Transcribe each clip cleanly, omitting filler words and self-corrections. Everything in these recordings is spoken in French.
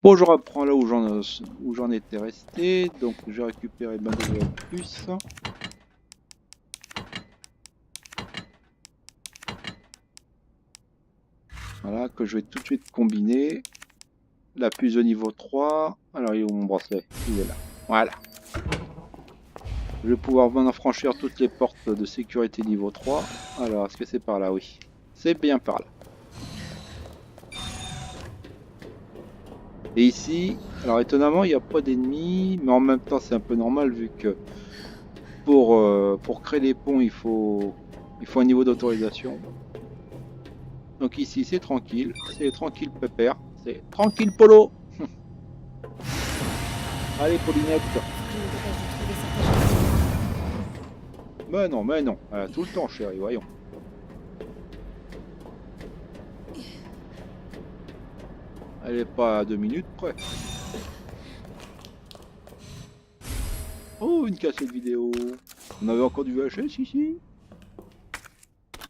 Bon, je reprends là où j'en étais resté. Donc, j'ai récupéré ma nouvelle puce. Voilà, que je vais tout de suite combiner. La puce de niveau 3. Alors, il est où mon bracelet? Il est là. Voilà. Je vais pouvoir maintenant franchir toutes les portes de sécurité niveau 3. Alors, est-ce que c'est par là? Oui. C'est bien par là. Et ici, alors étonnamment, il n'y a pas d'ennemis, mais en même temps, c'est un peu normal vu que pour créer les ponts, il faut un niveau d'autorisation. Donc ici, c'est tranquille pépère, c'est tranquille polo. Allez, Paulinette. Mais non, tout le temps, chérie, voyons. Elle est pas à 2 minutes près. Oh, une cassette vidéo. On avait encore du VHS ici?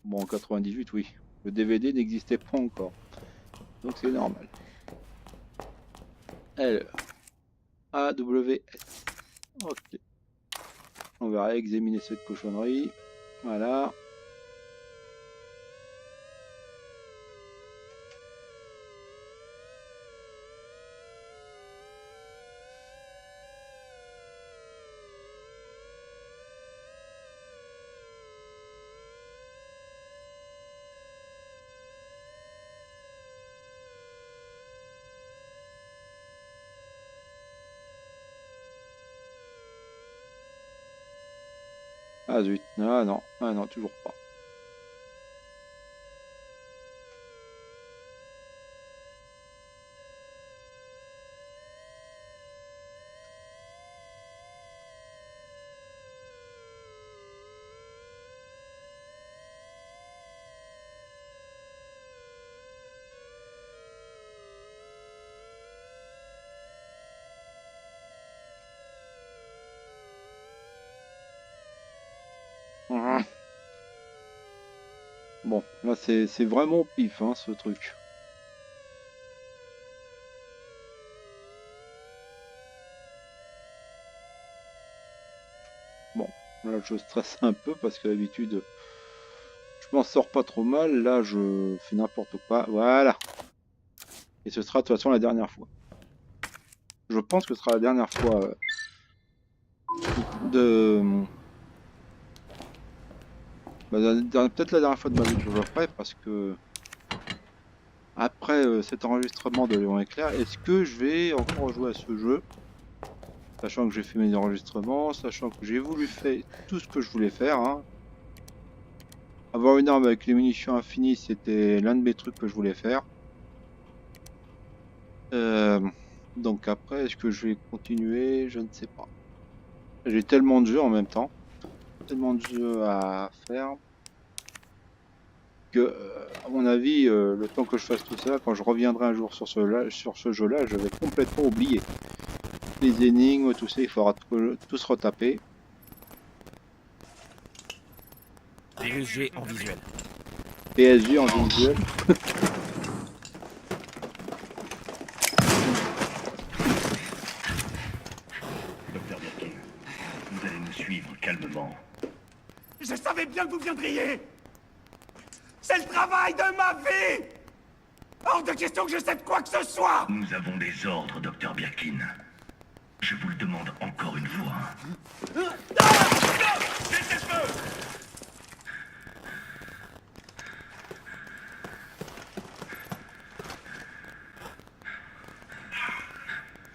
Bon, en 98, oui. Le DVD n'existait pas encore. Donc c'est normal. Alors, AWS. Ok. On va examiner cette cochonnerie. Voilà. Ah zut. Ah non, toujours pas. Mhm. Bon, là c'est vraiment au pif, hein, ce truc. Bon, là je stresse un peu parce que d'habitude je m'en sors pas trop mal. Là je fais n'importe quoi. Voilà. Et ce sera de toute façon la dernière fois. Je pense que ce sera la dernière fois de. Bah, peut-être la dernière fois de ma vie que je le ferai parce que après cet enregistrement de Léon Éclair, est-ce que je vais encore jouer à ce jeu? Sachant que j'ai fait mes enregistrements, sachant que j'ai voulu faire tout ce que je voulais faire, hein. Avoir une arme avec les munitions infinies, c'était l'un de mes trucs que je voulais faire. Euh, donc après, est-ce que je vais continuer? Je ne sais pas. J'ai tellement de jeux en même temps, tellement de jeux à faire que, à mon avis, le temps que je fasse tout ça, quand je reviendrai un jour sur ce jeu-là, je vais complètement oublier. Les énigmes, tout ça, il faudra tout se retaper. PSG en visuel. PSG en visuel. Docteur Birkin, vous allez nous suivre calmement. Je savais bien que vous viendriez. C'est le travail de ma vie. Hors de question que je cède quoi que ce soit. Nous avons des ordres, Docteur Birkin. Je vous le demande encore une fois. Laissez le feu.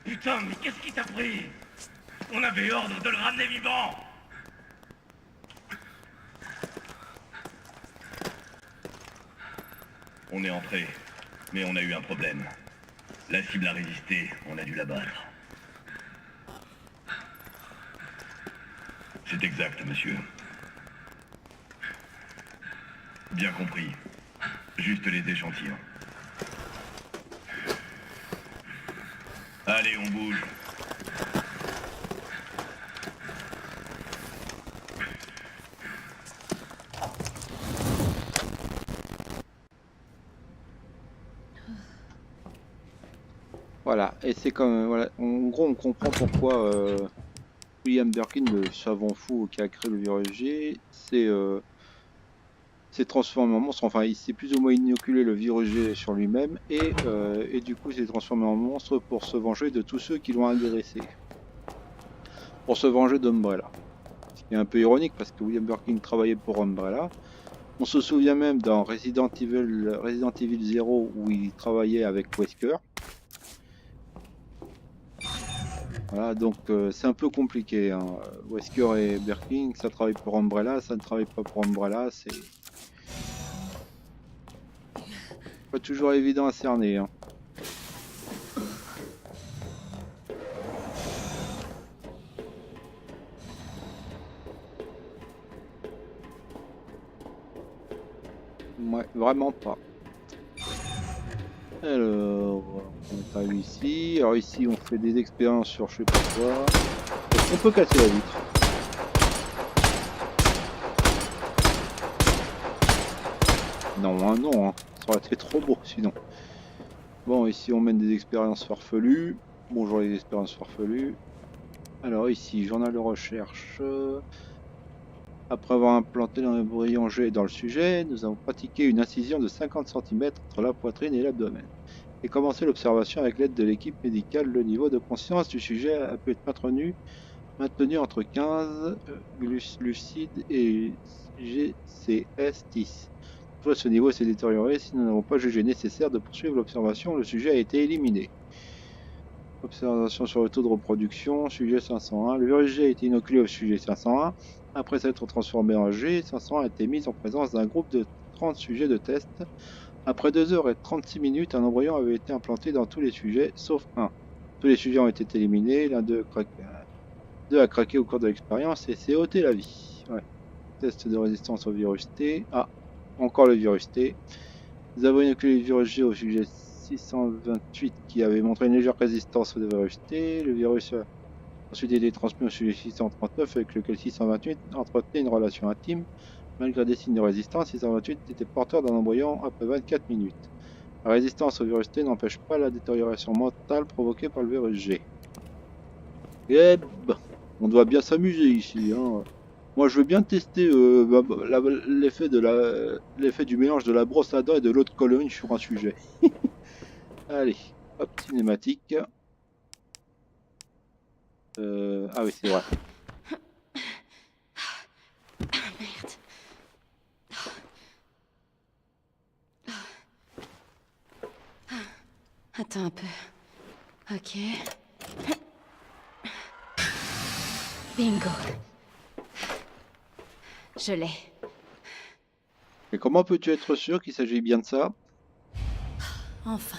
Putain, mais qu'est-ce qui t'a pris? On avait ordre de le ramener vivant. On est entré, mais on a eu un problème. La cible a résisté, on a dû la battre. C'est exact, monsieur. Bien compris. Juste les échantillons. Allez, on bouge. Voilà, et c'est comme voilà, en gros on comprend pourquoi William Birkin, le savant fou qui a créé le virus G, s'est transformé en monstre. Enfin, il s'est plus ou moins inoculé le virus G sur lui-même et du coup, il s'est transformé en monstre pour se venger de tous ceux qui l'ont agressé, pour se venger d'Umbrella. Ce qui est un peu ironique parce que William Birkin travaillait pour Umbrella. On se souvient même dans Resident Evil 0 où il travaillait avec Wesker. Voilà, donc c'est un peu compliqué, hein. Wesker et Birkin, ça travaille pour Umbrella, ça ne travaille pas pour Umbrella, c'est pas toujours évident à cerner, hein. Ouais, vraiment pas. Alors, on arrive ici. Alors ici, on fait des expériences sur je sais pas quoi. On peut casser la vitre. Non, hein, non, hein. Ça aurait été trop beau sinon. Bon, ici, on mène des expériences farfelues. Bonjour les expériences farfelues. Alors ici, journal de recherche. Après avoir implanté l'embryon G dans le sujet, nous avons pratiqué une incision de 50 cm entre la poitrine et l'abdomen et commencé l'observation avec l'aide de l'équipe médicale. Le niveau de conscience du sujet a pu être maintenu entre 15 lucide et GCS 10. Toutefois, ce niveau s'est détérioré. Si nous n'avons pas jugé nécessaire de poursuivre l'observation, le sujet a été éliminé. Observation sur le taux de reproduction, sujet 501. Le virus G a été inoculé au sujet 501. Après s'être transformé en G, 500 a été mis en présence d'un groupe de 30 sujets de test. Après 2 heures et 36 minutes, un embryon avait été implanté dans tous les sujets, sauf un. Tous les sujets ont été éliminés, l'un d'eux a craqué au cours de l'expérience et s'est ôté la vie. Ouais. Test de résistance au virus T. Ah, encore le virus T. Nous avons inoculé le virus G au sujet 628 qui avait montré une légère résistance au virus T. Le virus a ensuite été transmis au sujet 639 avec lequel 628 entretenait une relation intime. Malgré des signes de résistance, 628 était porteur d'un embryon après 24 minutes. La résistance au virus T n'empêche pas la détérioration mentale provoquée par le virus G. Eh ben, on doit bien s'amuser ici, hein. Moi, je veux bien tester l'effet du mélange de la brosse à dents et de l'eau de Cologne sur un sujet. Allez, hop, cinématique. Ah oui, c'est vrai. Merde. Attends un peu. Ok. Bingo. Je l'ai. Et comment peux-tu être sûr qu'il s'agit bien de ça? Enfin.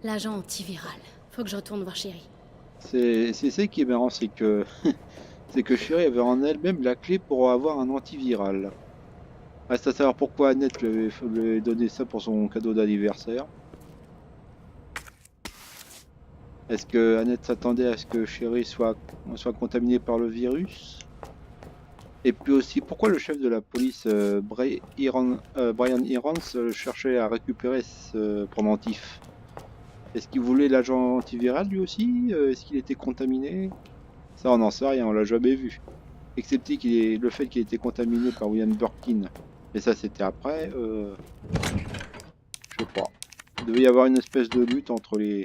L'agent antiviral. Faut que je retourne voir Chérie. C'est ça qui est marrant, c'est que c'est que Chérie avait en elle-même la clé pour avoir un antiviral. Reste à savoir pourquoi Annette lui avait donné ça pour son cadeau d'anniversaire. Est-ce que Annette s'attendait à ce que Chérie soit contaminée par le virus? Et puis aussi, pourquoi le chef de la police, Brian Irons, cherchait à récupérer ce pendentif? Est-ce qu'il voulait l'agent antiviral lui aussi? Est-ce qu'il était contaminé? Ça, on n'en sait rien, on l'a jamais vu. Excepté le fait qu'il ait été contaminé par William Birkin. Mais ça, c'était après. Je sais pas. Il devait y avoir une espèce de lutte entre le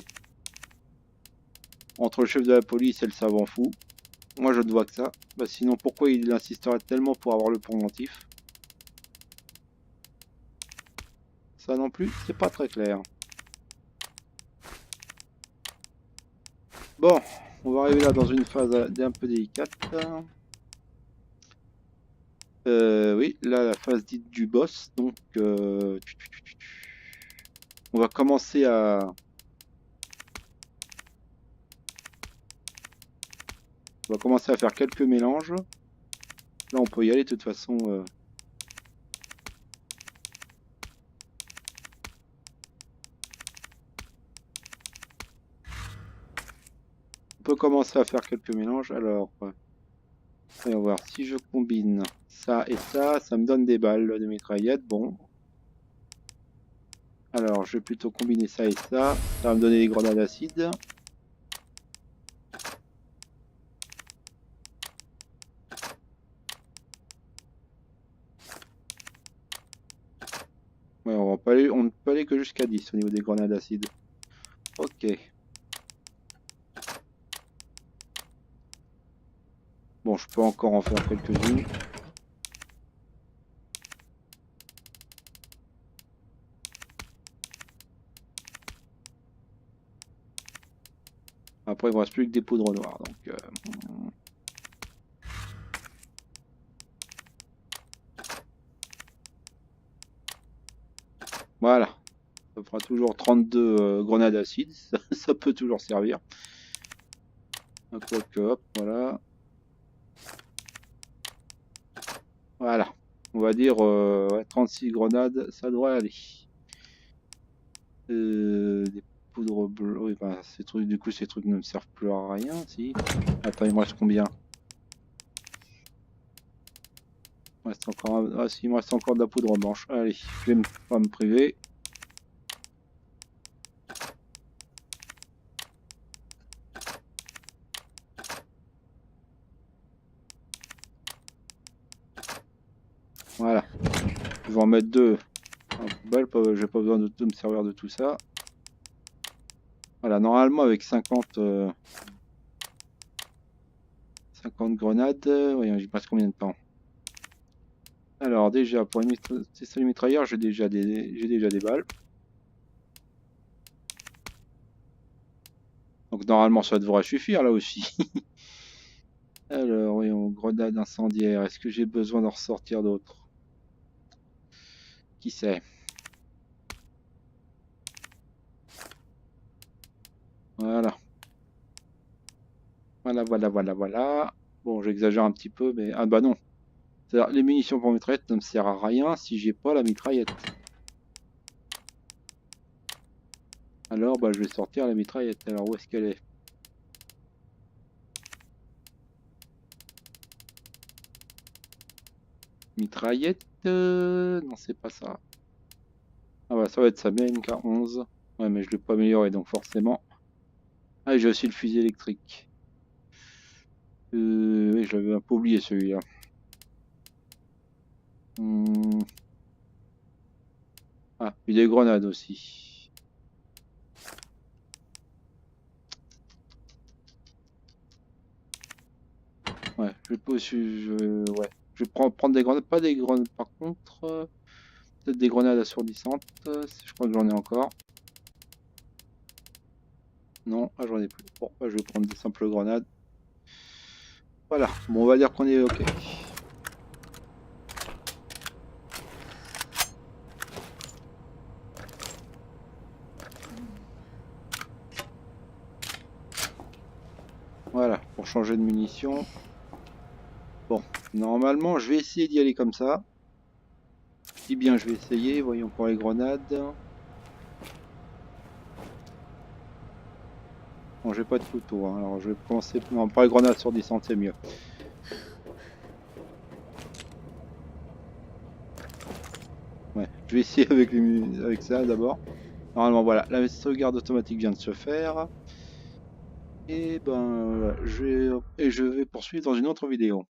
chef de la police et le savant fou. Moi, je ne vois que ça. Bah, sinon, pourquoi il insisterait tellement pour avoir le pendentif? Ça non plus, c'est pas très clair. Bon, on va arriver là dans une phase un peu délicate. Oui, là, la phase dite du boss. Donc, on va commencer à... On va commencer à faire quelques mélanges. Là, on peut y aller de toute façon. On peut commencer à faire quelques mélanges. Alors, voyons voir. Si je combine ça et ça me donne des balles de mitraillette. Bon. Alors, je vais plutôt combiner ça et ça. Ça va me donner des grenades acides. Ouais, on ne peut aller que jusqu'à 10 au niveau des grenades acides. Ok. Bon, je peux encore en faire quelques-unes. Après, il ne me reste plus que des poudres noires. Donc, voilà. Ça fera toujours 32 grenades acides. Ça peut toujours servir. Quoique, hop, voilà. Voilà. On va dire ouais, 36 grenades, ça devrait aller. Des poudres bleues. Oui, bah, ces trucs, du coup, ces trucs ne me servent plus à rien. Si. Attends, il me reste combien? Il me reste encore ah, si, il me reste encore de la poudre blanche. Allez, je vais pas me priver. Voilà. Je vais en mettre deux en poubelle. J'ai pas besoin de me servir de tout ça. Voilà, normalement avec 50 grenades, voyons, j'y passe combien de temps? Alors déjà, pour tester les mitrailleurs, j'ai déjà des balles. Donc normalement ça devrait suffire là aussi. Alors, voyons, grenade incendiaire, est-ce que j'ai besoin d'en ressortir d'autres? Qui sait? Voilà. Voilà. Bon, j'exagère un petit peu, mais... Ah bah non. C'est-à-dire, les munitions pour mitraillette ne me servent à rien si j'ai pas la mitraillette. Alors, bah je vais sortir la mitraillette. Alors, où est-ce qu'elle est? Mitraillette? Non, c'est pas ça. Ah bah ça va être ça, MK11. Ouais, mais je l'ai pas amélioré, donc forcément... Ah, j'ai aussi le fusil électrique. Oui, je l'avais un peu oublié celui-là. Ah, puis des grenades aussi. Ouais, je vais pas aussi, ouais. Je vais prendre des grenades, pas des grenades par contre. Peut-être des grenades assourdissantes. Je crois que j'en ai encore. Non, ah, j'en ai plus. Bon, bah, je vais prendre des simples grenades. Voilà, bon, on va dire qu'on est ok. Voilà, pour changer de munitions. Bon, normalement, je vais essayer d'y aller comme ça. Je dis bien, je vais essayer. Voyons pour les grenades. Bon, j'ai pas de couteau, hein, alors je vais commencer. Non, pas les grenades sur 10 c'est mieux. Ouais, je vais essayer avec ça d'abord. Normalement, voilà, la sauvegarde automatique vient de se faire. Et ben, je vais poursuivre dans une autre vidéo.